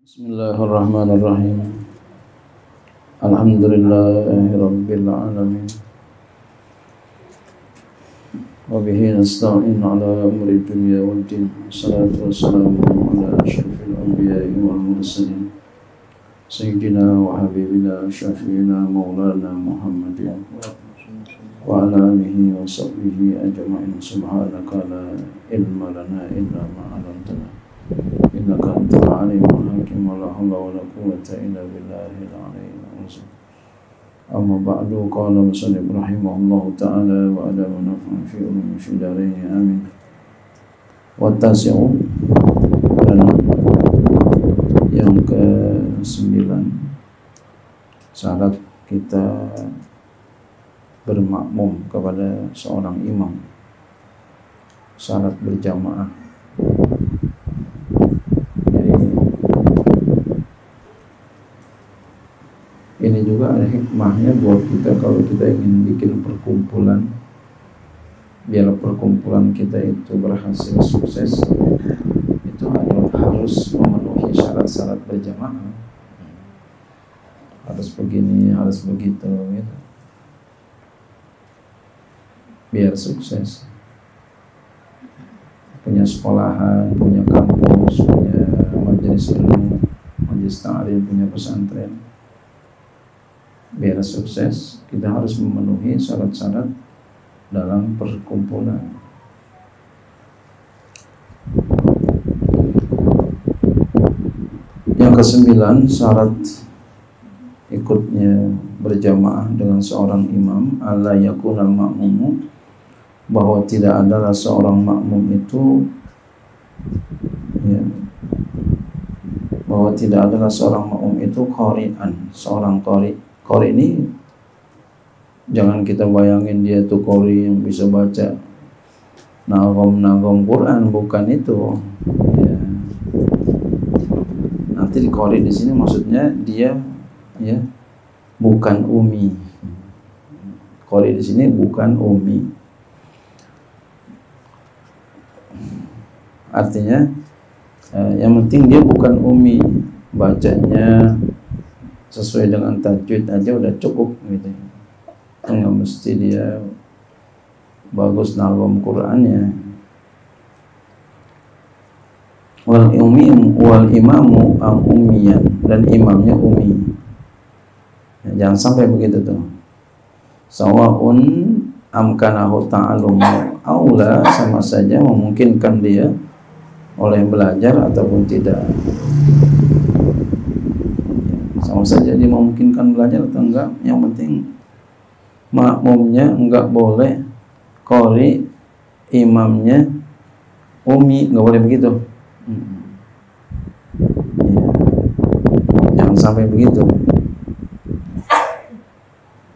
Bismillahirrahmanirrahim. Alhamdulillahirabbil alamin. Wa bihi nasta'in ala umuri dunya wad din. Wassalatu wassalamu ala asyrafil anbiya'i wal mursalin. Sayyidina wa habibina syafi'ina maulana Muhammadin wa ala alihi wa sahbihi ajma'in. Subhanaka la ilma lana illa ma 'allamtana. Innaka antal alimul hakim wa la haula wa la quwwata illa billahil aliyyil azim. Amma ba'du, qala musannif rahimahullahu ta'ala wa ala naf'an fi ulumi syidarain amin. Wa tasi'u, dan yang ke-9 syarat kita bermakmum kepada seorang imam, syarat berjamaah. Ini juga ada hikmahnya buat kita kalau kita ingin bikin perkumpulan, biar perkumpulan kita itu berhasil sukses, itu harus memenuhi syarat-syarat berjamaah. Harus begini, harus begitu, gitu. Biar sukses. Punya sekolahan, punya kampus, punya majelis ilmu, majelis ta'lim, punya pesantren. Biar sukses, kita harus memenuhi syarat-syarat dalam perkumpulan. Yang ke-9, syarat ikutnya berjamaah dengan seorang imam, alla yakunal ma'mumu, bahwa tidak adalah seorang makmum itu, bahwa tidak adalah seorang makmum itu qari'an, seorang qari'. Qari ini jangan kita bayangin dia tuh qari yang bisa baca nagom Quran, bukan itu. Ya. Nanti di qari di sini maksudnya dia bukan umi. Qari di sini bukan umi. Artinya yang penting dia bukan umi, bacanya sesuai dengan tajwid aja udah cukup gitu. Enggak mesti dia bagus nagom Qur'annya. Wal imamu ummiyan, dan imamnya umi. Ya, jangan sampai begitu tuh. Sawa'un amkanahu ta'alumu aula, sama saja memungkinkan dia oleh belajar ataupun tidak. Sama saja dia memungkinkan belajar atau enggak, yang penting makmumnya enggak boleh qari, imamnya umi, enggak boleh begitu. Jangan sampai begitu.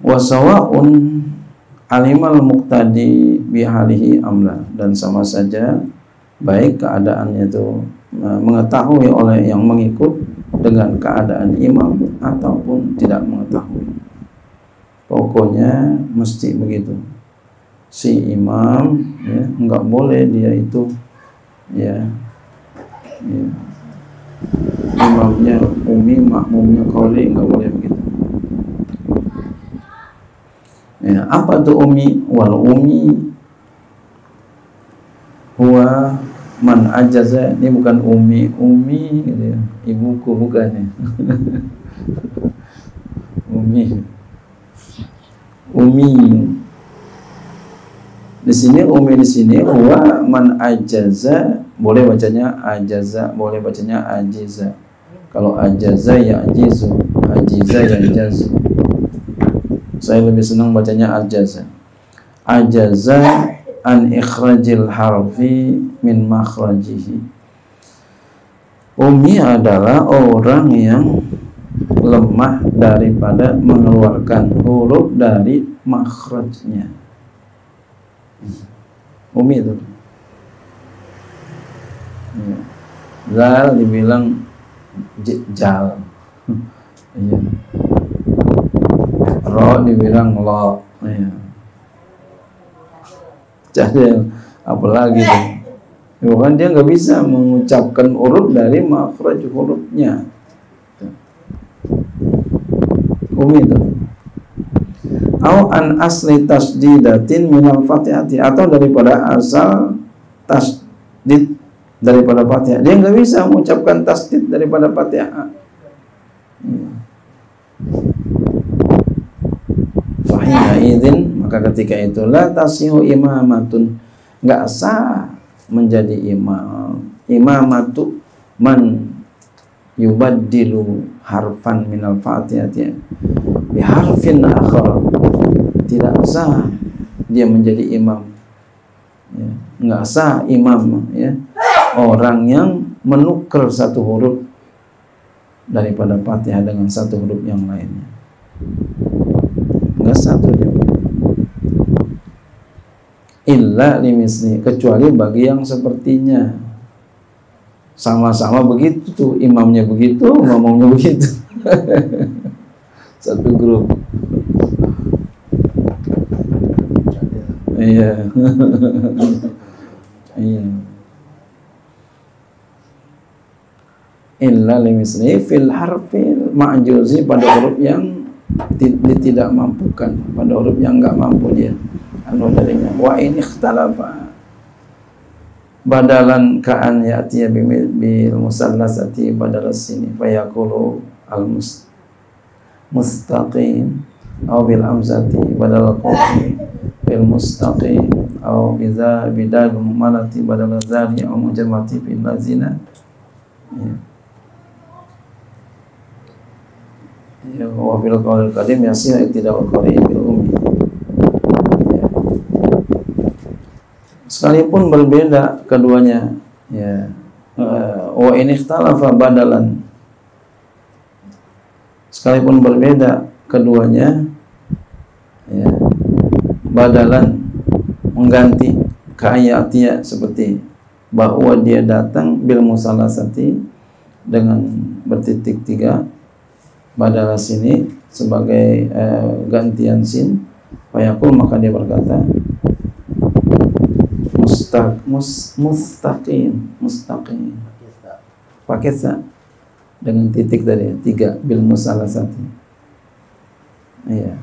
Wasawa'un alimal muqtadi bihalihi amla, dan sama saja baik keadaannya itu mengetahui oleh yang mengikut dengan keadaan imam ataupun tidak mengetahui. Pokoknya mesti begitu. Si imam enggak boleh dia itu imamnya umi, makmumnya qari, enggak boleh begitu. Ya, apa tuh umi? Wal umi huwa man ajaza. Ini bukan umi gitu ya, ibuku bukan ya. umi di sini, umi di sini huwa man ajaza, boleh bacanya ajaza, boleh bacanya ajiza. Kalau ajaza ya ajizu, ajiza ya ajazu. Saya lebih senang bacanya ajaza. Ajaza an ikhrajil harfi min makhrajihi. Umi adalah orang yang lemah daripada mengeluarkan huruf dari makhrajnya. Umi itu. Zal dibilang jal. Ro dibilang lo. Jadi apalagi tuh, bukan dia nggak bisa mengucapkan huruf dari makhraj hurufnya. umi itu. Au an asli tasdidatin minal fatihati, atau daripada asal tasdid daripada Fatihah. Dia nggak bisa mengucapkan tasdid daripada Fatihah. Fahina idzin, maka ketika itu la tasihu imamatun, nggak sah menjadi imam. Imamatu man yubaddilu harfan minal fatihati bi harfin akhar, tidak sah dia menjadi imam, ya. Nggak sah imam, ya, orang yang menukar satu huruf daripada Fatihah dengan satu huruf yang lainnya. Nggak satu dia. Illa limisli, kecuali bagi yang sepertinya. Sama-sama begitu tuh, imamnya begitu, ngomongnya begitu. Satu grup. Iya. Iya. Illa limisli fil harfil ma'juzi, pada huruf yang tidak mampukan, pada huruf yang enggak mampu dia anu darinya. Wa in ikhtalafa badalan ka'an ya'tiya bil musallasati badalas sini fayaqulu al mustaqim aw bil hamzati badal qafi bil mustaqim aw biza bidal mumalati badal zali aw mujammati bil lazina, ya wa bil qawl qadim yasih tidak qari bil ummi, ya. Sekalipun berbeda keduanya, ya, wa in ikhtalafa badalan, sekalipun berbeda keduanya, ya, badalan mengganti ka'ayatiya, seperti bahwa dia datang bil musalasati dengan bertitik tiga, badalah sini sebagai gantian sin, fayaqul, maka dia berkata mustaqim pakai sa dengan titik dari tiga bil musalasati, iya.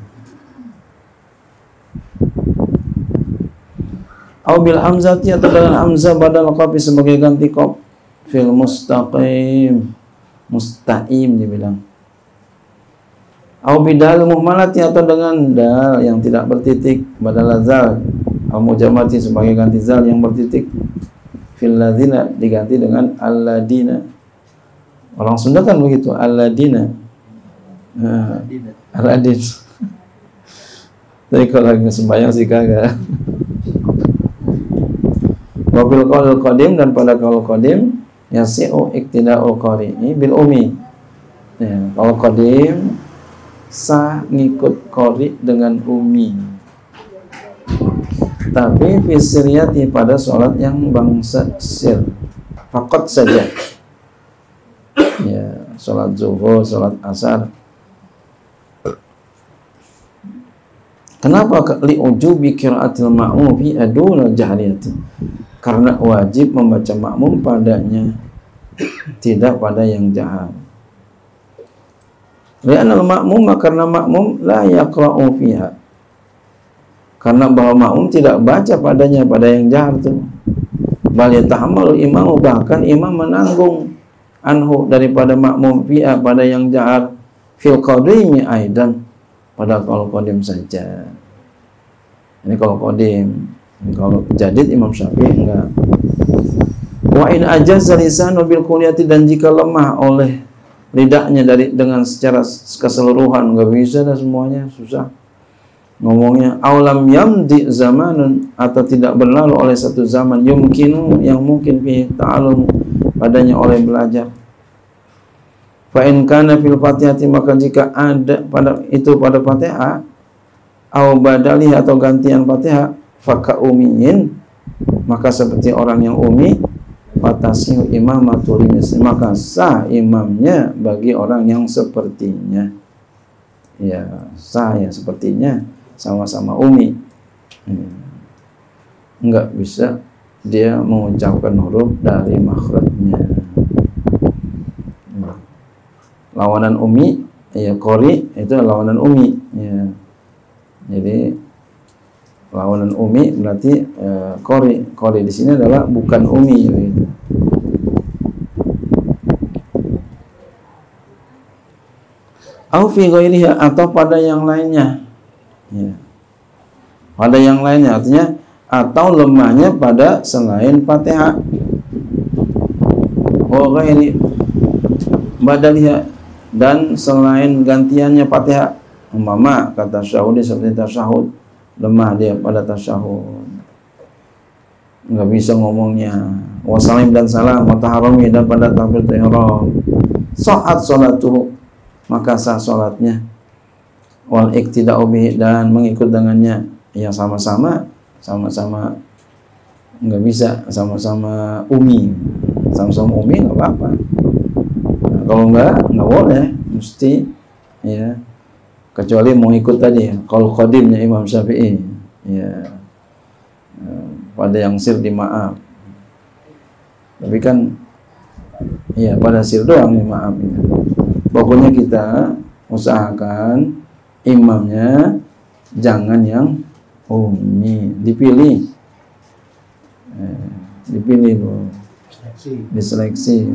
Au bil hamzati, atau dengan hamzah badal qafi sebagai ganti qaf fil mustaqim, mustaqim dibilang. Au bidal muhmalati, atau dengan dal yang tidak bertitik badal zal, au mujammati sebagai ganti zal yang bertitik, fil ladzina diganti dengan alladina. Orang Sunda kan begitu, alladina. Alladin. Tapi kalau lagi sembahyang sih kagak. Wabil qaul qadim, dan pada qaul qadim yasi'u iktida'ul qari'i bil ummi. Ya, qaul qadim sah ngikut qari dengan ummi. Tapi fi siriyati, pada sholat yang bangsa sir, faqat saja. Ya, sholat zuhur, sholat asar. Kenapa li ujubi qiraatil ma'mum fi adul jahriyati? Karena wajib membaca makmum padanya, tidak pada yang jahar. Li'anal ma'mum, karena makmum la yaqra'u fiha, karena bahwa makmum tidak baca padanya, pada yang jahar itu. Bal yatahammalu imamu, bahkan imam menanggung anhu daripada makmum fiha, pada yang jahar, fil qadimi aidan, pada kalau qadim saja. Ini kalau qadim. Kalau jadid Imam Syafi'i enggak. Wa in ajazza lisanu bil kunyati, dan jika lemah oleh lidahnya dengan secara keseluruhan, enggak bisa dah semuanya, susah ngomongnya. Aulam yamdi zamanun, atau tidak berlalu oleh satu zaman, yumkinu, yang mungkin fi ta'allum, padanya oleh belajar. Fa in kana fil fatihati, maka jika ada pada Fatihah, au badali, atau gantian Fatihah, faka umiyin, maka seperti orang yang umi, fatasihu imamatul limis, maka sah imamnya bagi orang yang sepertinya, ya, sah ya sepertinya, sama-sama umi. Enggak bisa dia mengucapkan huruf dari makhrajnya. Lawanan umi ya qori itu lawanan umi ya. Jadi lawanan umi berarti qori di sini adalah bukan umi gitu. Au fi ghairiha atau pada yang lainnya. Ya. Pada yang lainnya artinya atau lemahnya pada selain Fatihah. Wa ghairi badaliha dan selain gantiannya Fatihah. Umpama kata tasyahud seperti tasyahud, lemah dia pada tasyahud. Enggak bisa ngomongnya. Wa salim dan salam wa taharrumi dan pada takbiratul ihram. Sa'at salatuhu maka sah salatnya. Wal iktida'u bihi dan mengikut dengannya. Ya sama-sama nggak bisa sama-sama umi nggak apa-apa. Nah, kalau nggak boleh mesti ya, kecuali mau ikut tadi kalau qadimnya Imam Syafi'i ya, pada yang sir di maaf, tapi kan ya pada sir doang di maaf ya. Pokoknya kita usahakan imamnya jangan yang umi, dipilih loh, diseleksi.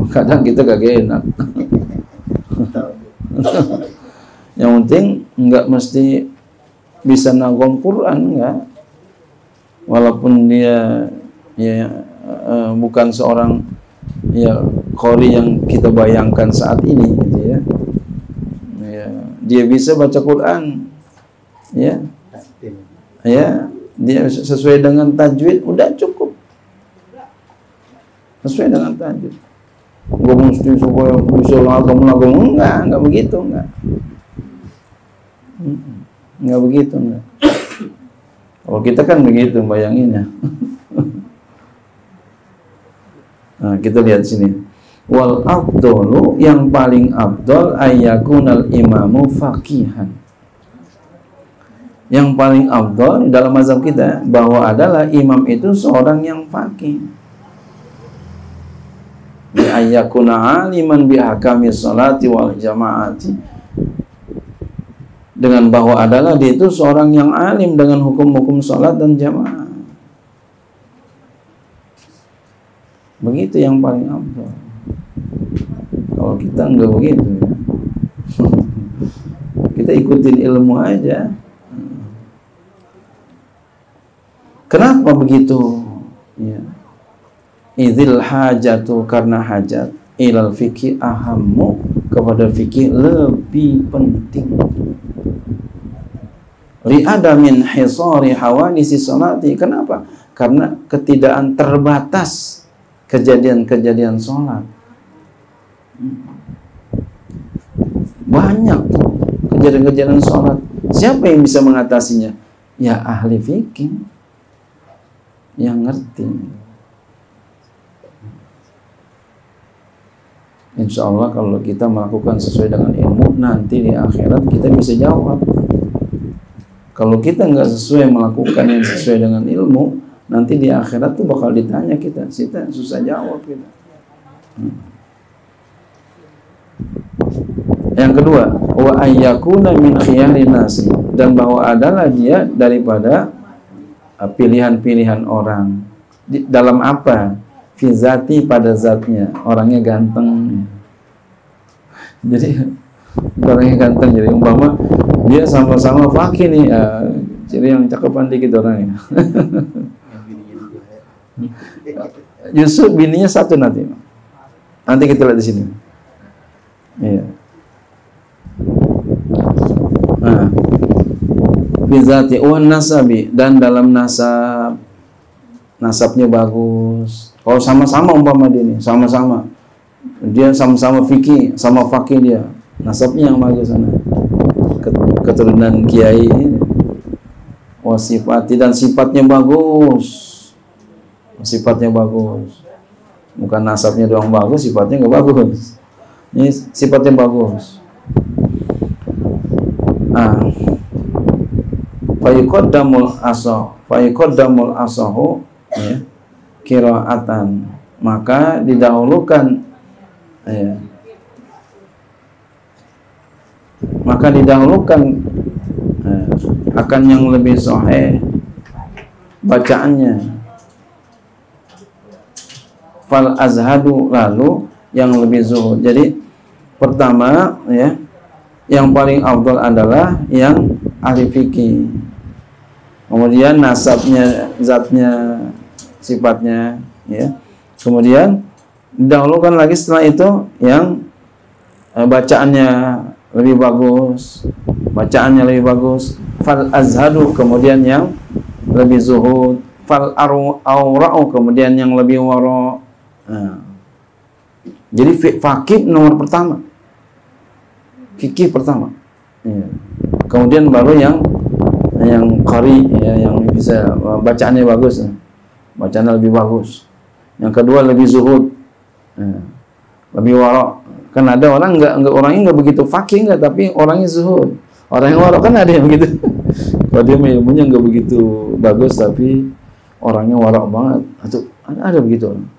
Kadang kita kagak enak. Yang penting nggak mesti bisa nagom Quran, enggak. Walaupun dia ya bukan seorang ya qori yang kita bayangkan saat ini gitu ya. Ya, dia bisa baca Quran. Ya. Ya, dia sesuai dengan tajwid udah cukup. Sesuai dengan tajwid. Enggak mesti supaya bisa lagam enggak begitu, enggak. Enggak begitu, enggak. Kalau kita kan begitu bayanginnya. Nah, kita lihat sini. Wal afdalu yang paling afdal ayyakunal imamu faqihan. Yang paling afdal dalam mazhab kita bahwa adalah imam itu seorang yang faqih. Bi ayyakuna aliman bi ahkami sholati wal jamaati. Dengan bahwa adalah dia itu seorang yang alim dengan hukum-hukum salat dan jamaah. Begitu yang paling afdal. Kalau kita enggak begitu ya. Kita ikutin ilmu aja. Kenapa begitu? Ya. Idzil hajatu karena hajat ilal fikih ahammu kepada fikih lebih penting. Li adamin hisari hawadisi salati. Kenapa? Karena ketidakan terbatas kejadian-kejadian sholat. Banyak kejadian-kejadian sholat. Siapa yang bisa mengatasinya? Ya ahli fikih yang ngerti. Insya Allah kalau kita melakukan sesuai dengan ilmu, nanti di akhirat kita bisa jawab. Kalau kita nggak sesuai melakukan yang sesuai dengan ilmu, nanti di akhirat tuh bakal ditanya kita susah jawab kita. Yang kedua, wa ayyakuna min khiyarin nasi, dan bahwa adalah dia daripada pilihan-pilihan orang. Dalam apa? Fi zati pada zatnya, orangnya ganteng. Jadi orangnya ganteng, jadi umpama dia sama-sama fakih nih, jadi yang cakepan dikit orangnya. Justru bininya satu nanti kita lihat di sini. Iya. Nah, bizati wan nasabi, dan dalam nasabnya bagus. Kalau sama-sama umpama dia nih, dia sama-sama fikih, sama fakih dia, nasabnya yang bagus sana. Keturunan kiai ini. Wasifati, dan sifatnya bagus. Sifatnya bagus. Bukan nasabnya doang bagus, sifatnya nggak bagus. Ini sifatnya bagus. Fayuqaddamul asahu ya, qiraatan, maka didahulukan ya, maka didahulukan akan yang lebih sahih bacaannya. Fal azhadu, lalu yang lebih zuhud. Jadi pertama ya, yang paling afdal adalah yang ahli fikih. Kemudian nasabnya, zatnya, sifatnya ya. Kemudian didahulukan lagi setelah itu yang bacaannya lebih bagus. Bacaannya lebih bagus. Fal azhadu, kemudian yang lebih zuhud. Fal aura'u, kemudian yang lebih wara'. Jadi fakih nomor pertama, fikih pertama ya. Kemudian baru yang qari ya, yang bisa bacaannya bagus, bacaannya lebih bagus. Yang kedua lebih zuhud ya, lebih wara'. Kan ada orang orangnya nggak begitu fakih nggak, tapi orangnya zuhud. Orang yang wara' kan ada yang begitu. Kalau dia ilmunya nggak begitu bagus tapi orangnya wara' banget, atau ada begitu orang.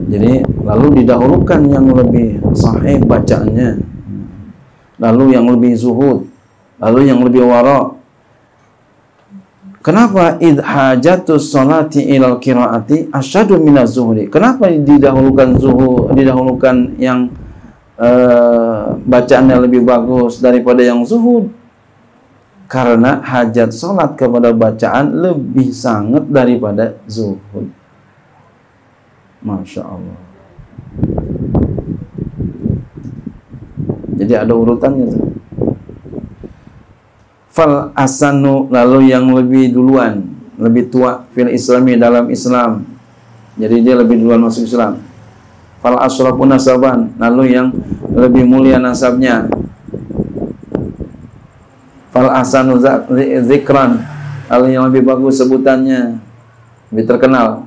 Jadi lalu didahulukan yang lebih sahih bacaannya, lalu yang lebih zuhud, lalu yang lebih wara'. Kenapa idhajatus sholati ilal qiraati asyadu minaz zuhudi? Kenapa didahulukan yang bacaannya lebih bagus daripada yang zuhud? Karena hajat sholat kepada bacaan lebih sangat daripada zuhud. Masya Allah. Jadi ada urutannya tuh. Fal asanu, lalu yang lebih duluan, lebih tua fil islami, dalam Islam. Jadi dia lebih duluan masuk Islam. Fal asrafu nasaban, lalu yang lebih mulia nasabnya. Fal asanu zikran, lalu yang lebih bagus sebutannya, lebih terkenal.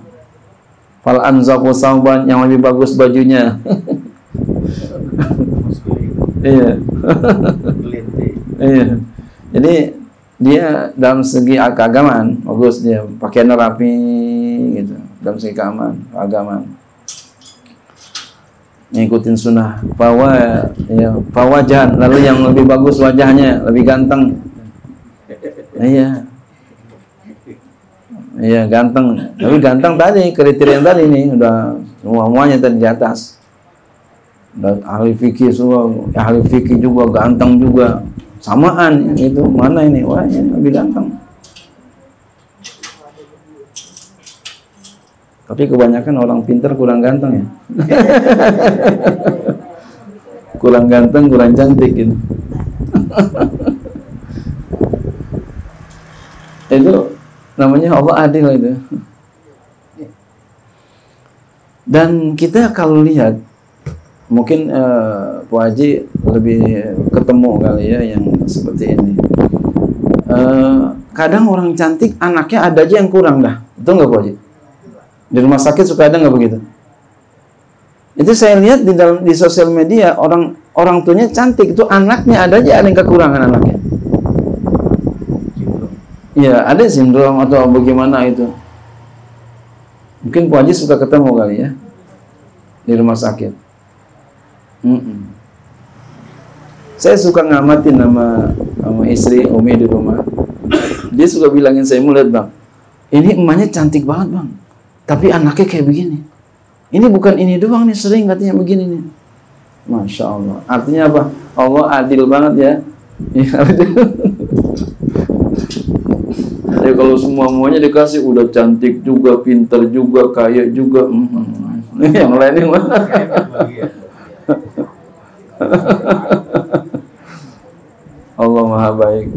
Fal anzaqu sauban, yang lebih bagus bajunya. Iya. Iya. Jadi dia dalam segi keagamaan bagus, dia pakaiannya rapi gitu, dalam segi keagamaan. Ngikutin sunnah. Fawajan, lalu yang lebih bagus wajahnya, lebih ganteng. Iya. Iya, ganteng. Tapi ganteng tadi, kriteria yang tadi nih udah semuanya tadi di atas. Dan ahli fikih semua, ahli fikih juga ganteng juga. Samaan itu, mana ini? Wah, ini lebih ganteng. Tapi kebanyakan orang pintar kurang ganteng ya. Kurang ganteng, kurang cantik gitu. Itu namanya Allah adil itu. Dan kita kalau lihat, mungkin Pak Haji lebih ketemu kali ya yang seperti ini. Kadang orang cantik anaknya ada aja yang kurang dah. Betul nggak Pak Haji? Di rumah sakit suka ada nggak begitu? Itu saya lihat di sosial media, orang tuanya cantik, itu anaknya ada aja yang kekurangan anaknya. Iya, ada sindrom atau bagaimana itu. Mungkin Pak Haji suka ketemu kali ya di rumah sakit. Saya suka ngamatin sama istri Umi di rumah. Dia suka bilangin saya, "Mau lihat Bang, ini emaknya cantik banget Bang, tapi anaknya kayak begini. Ini bukan ini doang nih, sering katanya begini nih." Masya Allah. Artinya apa? Allah adil banget ya. Ya kalau semuanya dikasih, udah cantik juga, pintar juga, kaya juga. Yang lain yang mana? Allah Maha Baik.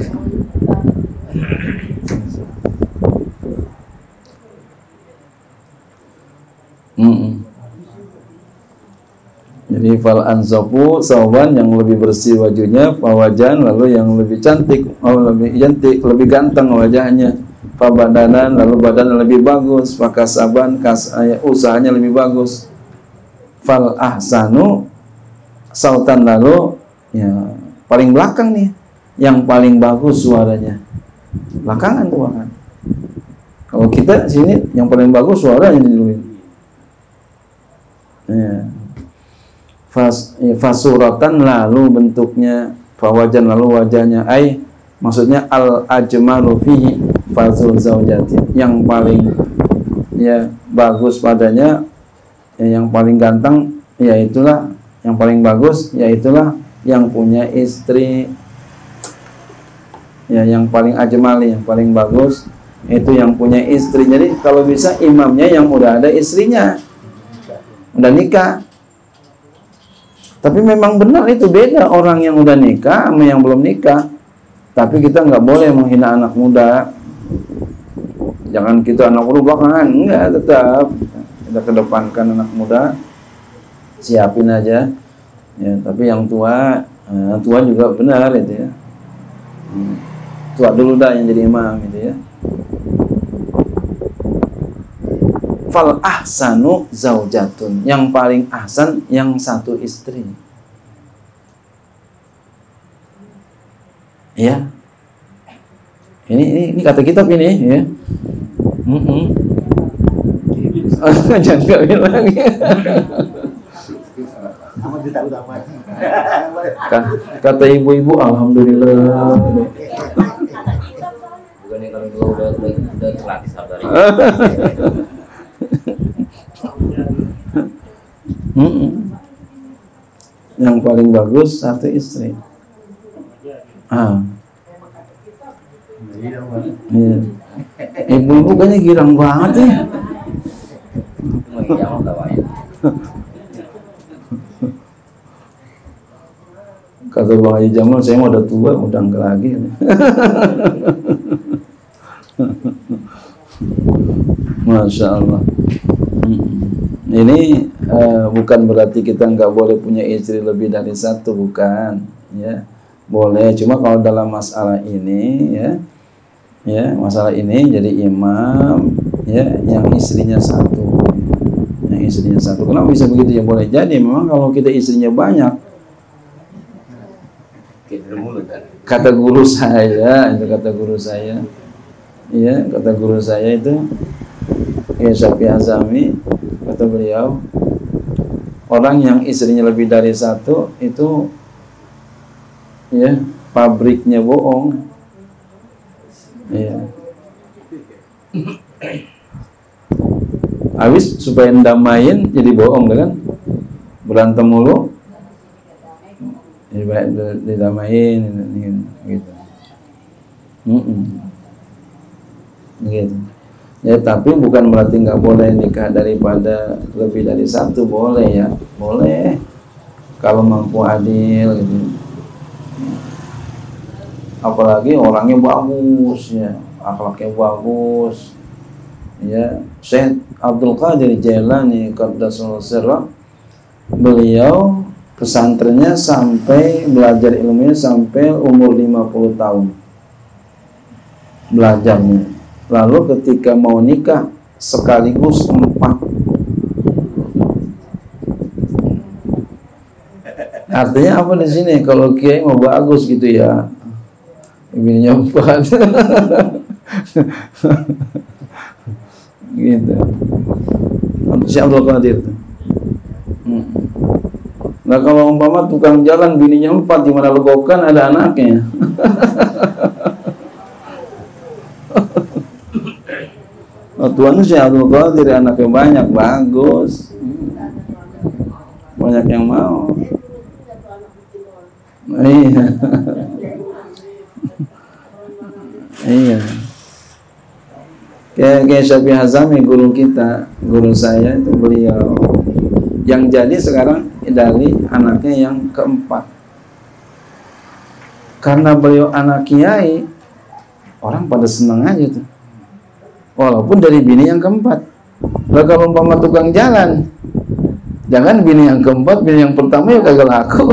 Jadi fal ansafu sauban, yang lebih bersih wajuhnya, fawajan, lalu yang lebih cantik, lebih ganteng wajahnya, fabadanan, lalu badan lebih bagus, fakasaban, usahanya lebih bagus, fal ahsanu sautan, lalu ya paling belakang nih, yang paling bagus suaranya, belakangan tuh bahkan. Kalau kita sini yang paling bagus suaranya dulu. Ya. Fasuratan lalu bentuknya, fawajan lalu wajahnya, maksudnya al ajmalu fihi fazul zaujati, yang paling ya bagus padanya, ya, yang paling ganteng yaitulah yang paling bagus, yaitulah yang punya istri. Ya, yang paling ajmali, yang paling bagus itu yang punya istri. Jadi kalau bisa imamnya yang udah ada istrinya, udah nikah. Tapi memang benar itu beda orang yang udah nikah sama yang belum nikah. Tapi kita nggak boleh menghina anak muda. Jangan kita anak muda belakangan, enggak, tetap kita kedepankan anak muda, siapin aja. Ya, tapi yang tua, tua juga benar itu ya. Tua dulu dah yang jadi imam itu ya. Fal ahsanu zaujatun, yang paling ahsan yang satu istri. Ya. Ini kata kitab ini ya. Jangan bilang lagi. Kata ibu-ibu, alhamdulillah. Bukan yang kalau dulu udah terlatih sabar. Yang paling bagus satu istri. Iya. Ibu-ibu kayaknya girang banget ya. Kata Bang Haji Jamal, saya mau udah tua, udah enggak lagi. Masya Allah. Ini bukan berarti kita nggak boleh punya istri lebih dari satu, bukan. Ya, boleh. Cuma kalau dalam masalah ini, ya masalah ini jadi imam, ya yang istrinya satu, Kenapa bisa begitu? Ya boleh jadi. Memang kalau kita istrinya banyak, kata guru saya, itu Syafi'i Azami, kata beliau, orang yang istrinya lebih dari satu itu ya pabriknya bohong. Ya. Habis supaya ndamain jadi bohong kan? Berantem mulu. Didamain gitu. Gitu. Ya, tapi bukan berarti nggak boleh nikah daripada lebih dari satu, boleh ya, boleh kalau mampu adil gitu. Apalagi orangnya bagus ya, akhlaknya bagus ya. Syekh Abdul Qadir Jailani qaddasallahu sirra, beliau pesantrennya sampai belajar ilmunya sampai umur 50 tahun belajarnya. Lalu ketika mau nikah sekaligus 4. Artinya apa di sini? Kalau kiai mau bagus gitu ya, bininya 4. Gitu. Syekh Abdul Qadir. Nah kalau umpama tukang jalan bininya 4, di mana legokan ada anaknya. Tuan Syekh Abdul Qadir anaknya banyak, bagus, banyak yang mau. Iya. Iya. Kayak Syafi'i Azami, guru kita, guru saya itu, beliau yang jadi sekarang dari anaknya yang keempat. Karena beliau anak kiai, orang pada senang aja tuh. Walaupun dari bini yang keempat. Lah kalau umpama tukang jalan, jangan bini yang keempat, bini yang pertama ya kagak laku.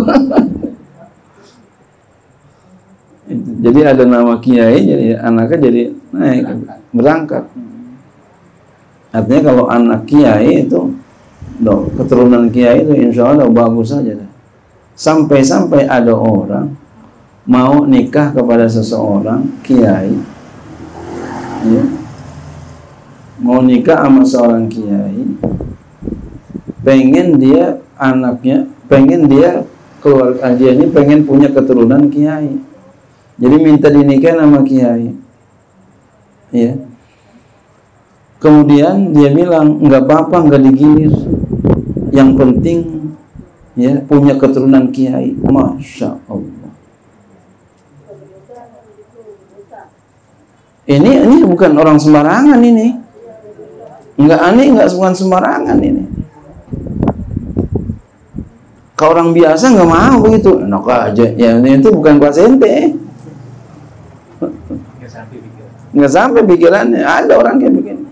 Jadi ada nama kiai, jadi anaknya jadi naik, berangkat. Artinya kalau anak kiai itu, keturunan kiai itu insya Allah bagus saja. Sampai-sampai ada orang mau nikah kepada seseorang kiai, ya, mau nikah sama seorang kiai, pengen dia anaknya, pengen dia keluarga dia ini pengen punya keturunan kiai. Jadi minta dinikahin sama kiai. Ya. Kemudian dia bilang, enggak apa-apa, enggak digilir. Yang penting ya punya keturunan kiai. Masya Allah. Ini bukan orang sembarangan ini. Enggak aneh, enggak sembarangan ini. Kalau orang biasa nggak mau begitu, enak aja. Ya itu bukan kelas ente. Nggak sampai pikirannya. Ada orang kayak begini.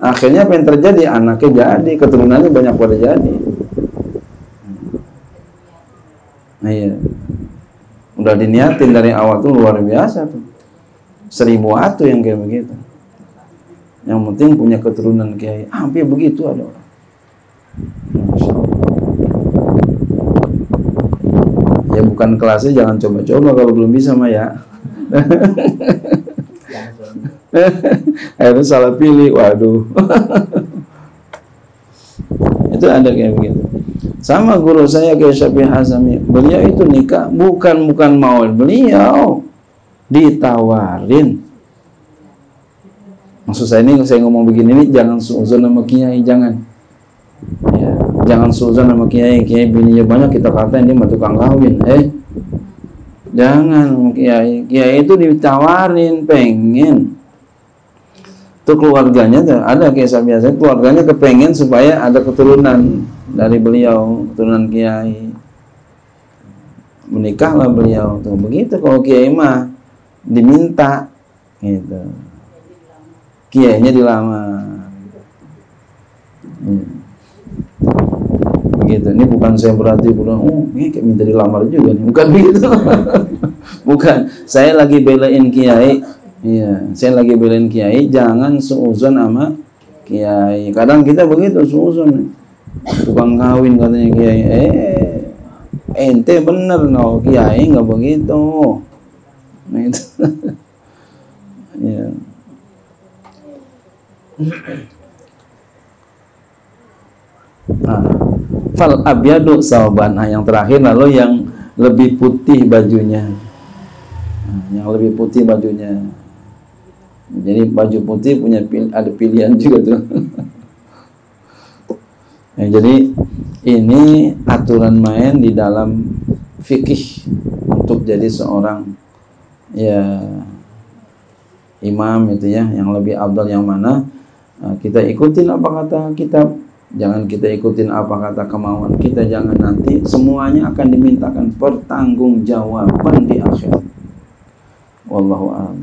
Akhirnya apa yang terjadi? Anaknya jadi, keturunannya banyak pada jadi. Nah, iya. Udah diniatin dari awal tuh luar biasa tuh. 1000 atu yang kayak begitu. Yang penting punya keturunan kiai. Hampir begitu ada orang. Masya Allah. Ya bukan kelasnya, jangan coba-coba kalau belum bisa mah ya. Akhirnya salah pilih, waduh. Itu ada kayak begitu. Sama guru saya kayak Syafi'i Hazami, beliau itu nikah bukan mau beliau, ditawarin. Maksud saya ini, saya ngomong begini ini jangan suuzon sama kiai, jangan. Ya, jangan suuzon sama kiai bininya banyak kita katain dia mah tukang kawin. Jangan kiai itu ditawarin pengen. Tuh keluarganya tuh ada kisah biasa, keluarganya kepengen supaya ada keturunan dari beliau, keturunan kiai. Menikahlah beliau tuh. Begitu kalau kiai mah diminta gitu. Kiainya dilamar. Begitu. Ini bukan saya berarti bilang, ini kayak minta dilamar juga nih. Bukan begitu. Bukan. Saya lagi belain kiai. Iya, saya lagi belain kiai, jangan suuzon sama kiai. Kadang kita begitu suuzon. Tukang kawin katanya kiai. Ente bener no, kiai nggak begitu. Nah itu. Ya. Fal abyadu sauban. Yang terakhir lalu yang lebih putih bajunya. Yang lebih putih bajunya. Jadi baju putih punya ada pilihan juga tuh. Ya, jadi ini aturan main di dalam fikih untuk jadi seorang ya imam itu ya, yang lebih afdal yang mana. Kita ikutin apa kata kitab, jangan kita ikutin apa kata kemauan kita, jangan, nanti semuanya akan dimintakan pertanggungjawaban di akhirat. Wallahu a'lam.